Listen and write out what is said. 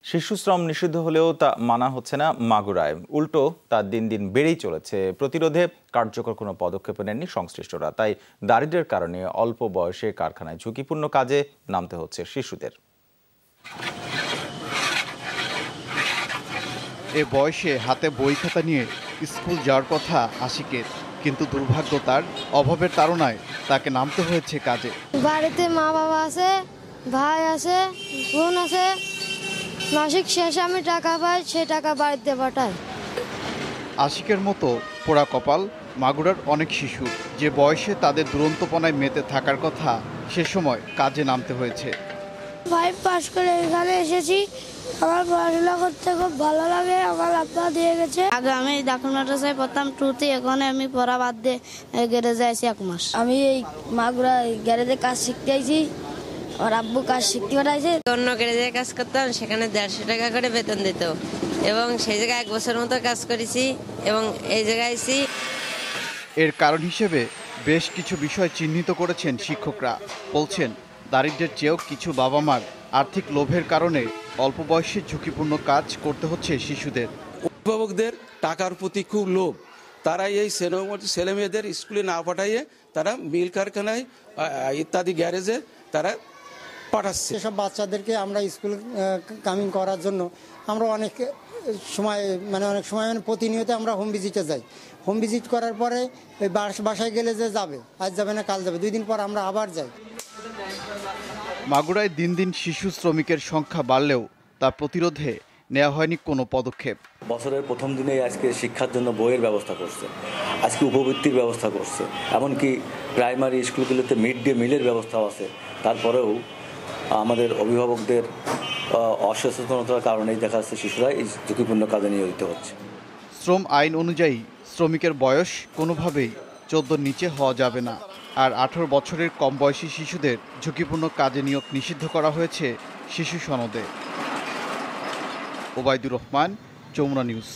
শিশুশ্রম নিষিদ্ধ হলেও তা মানা হচ্ছে না মাগুরায়, উল্টো তা দিন দিন বেড়েই চলেছে। প্রতিরোধে কার্যকর কোনো পদক্ষেপ নেননি সংশ্লিষ্টরা, তাই দারিদ্র্যের কারণে অল্প বয়সে কারখানায় ঝুঁকিপূর্ণ কাজে নামতে হচ্ছে শিশুদের। এ বয়সে হাতে বই খাতা নিয়ে স্কুল যাওয়ার কথা আশিকের, কিন্তু দুর্ভাগ্য তার অভাবের তাড়নায় তাকে নামতে হয়েছে কাজে। বাড়িতে মা বাবা আছে, ভাই আছে, বোন আছে। মাসিক শেষে আমি টাকা পাই, সে টাকা বাড়িতে পাঠাই। আশিকের মতো পোড়া কপাল মাগুরার অনেক শিশু, যে বয়সে তাদের দুরন্তপনায় মেতে থাকার কথা, সে সময় কাজে নামতে হয়েছে। 5 পাস করে এখানে এসেছি। আমার পড়াশোনা করতে খুব ভালো লাগে, আমার আব্বা দিয়ে গেছে। আগে আমি দাখিল মাদ্রাসায় পড়তাম 2তে, এখন আমি পড়া বাদ দিয়ে গ্যারেজে আছি 1 মাস। আমি এই মাগুরা গ্যারেজে কাজ শিখতে আইছি, আর আব্বু কাজ শিখতে পাঠাইছে। অন্য গ্যারেজে কাজ করতাম, সেখানে 150 টাকা করে বেতন দিত, এবং সেই জায়গায় 1 বছর মতো কাজ করেছি এবং এই জায়গায় আইছি। এর কারণ হিসেবে বেশ কিছু বিষয় চিহ্নিত করেছেন শিক্ষকরা। বলছেন, দারিদ্র্যের চেয়েও কিছু বাবা মার আর্থিক লোভের কারণে অল্প বয়সে ঝুঁকিপূর্ণ কাজ করতে হচ্ছে শিশুদের। অভিভাবকদের টাকার প্রতি খুব লোভ, তারা এই ছেলে মেয়েদের স্কুলে না পাঠাইয়ে তারা মিল কারখানায় ইত্যাদি গ্যারেজে তারা পাঠাচ্ছে। এসব বাচ্চাদেরকে আমরা স্কুল কামিং করার জন্য আমরা অনেক সময় প্রতিনিয়ত আমরা হোম ভিজিটে যাই। হোম ভিজিট করার পরে ওই বাসায় গেলে যে যাবে, আজ যাবে না কাল যাবে, 2 দিন পর আমরা আবার যাই। মাগুরায় দিন দিন শিশু শ্রমিকের সংখ্যা বাড়লেও তা প্রতিরোধে নেওয়া হয়নি কোনো পদক্ষেপ। বছরের প্রথম দিনেই আজকে শিক্ষার জন্য বইয়ের ব্যবস্থা করছে, আজকে উপবৃত্তির ব্যবস্থা করছে, এমনকি প্রাইমারি স্কুলগুলোতে মিড ডে মিলের ব্যবস্থাও আছে। তারপরেও আমাদের অভিভাবকদের অসচেতনতার কারণেই দেখা যাচ্ছে শিশুরা এই ঝুঁকিপূর্ণ কাজে নিয়োজিত হচ্ছে। শ্রম আইন অনুযায়ী শ্রমিকের বয়স কোনোভাবেই 14-র নিচে হওয়া যাবে না, আর 18 বছরের কম বয়সী শিশুদের ঝুঁকিপূর্ণ কাজে নিয়োগ নিষিদ্ধ করা হয়েছে শিশু সনদে। ওবায়দুর রহমান, যমুনা নিউজ।